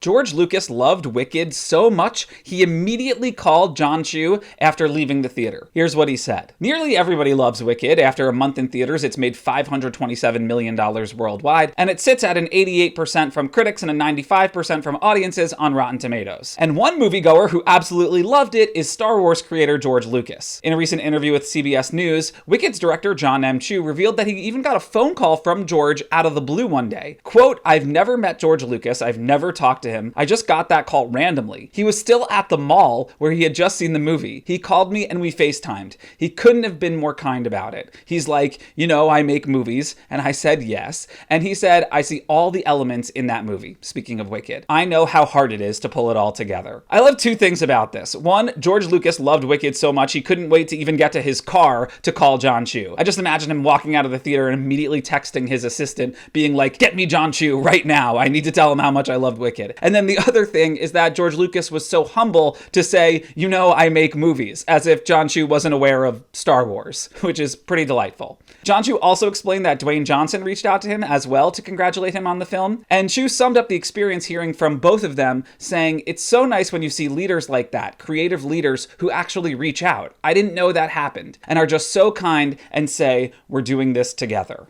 George Lucas loved Wicked so much, he immediately called Jon Chu after leaving the theater. Here's what he said. Nearly everybody loves Wicked. After a month in theaters, it's made $527 million worldwide, and it sits at an 88% from critics and a 95% from audiences on Rotten Tomatoes. And one moviegoer who absolutely loved it is Star Wars creator George Lucas. In a recent interview with CBS News, Wicked's director Jon Chu revealed that he even got a phone call from George out of the blue one day. Quote, "I've never met George Lucas. I've never talked to him. I just got that call randomly. He was still at the mall where he had just seen the movie. He called me and we FaceTimed. He couldn't have been more kind about it. He's like, I make movies." And I said yes. And he said, "I see all the elements in that movie." Speaking of Wicked, I know how hard it is to pull it all together. I love two things about this. One, George Lucas loved Wicked so much he couldn't wait to even get to his car to call Jon Chu. I just imagine him walking out of the theater and immediately texting his assistant, being like, "Get me Jon Chu right now. I need to tell him how much I loved Wicked." And then the other thing is that George Lucas was so humble to say, I make movies, as if Jon Chu wasn't aware of Star Wars, which is pretty delightful. Jon Chu also explained that Dwayne Johnson reached out to him as well to congratulate him on the film, and Chu summed up the experience hearing from both of them, saying, "It's so nice when you see leaders like that, creative leaders who actually reach out. I didn't know that happened, and are just so kind and say, we're doing this together."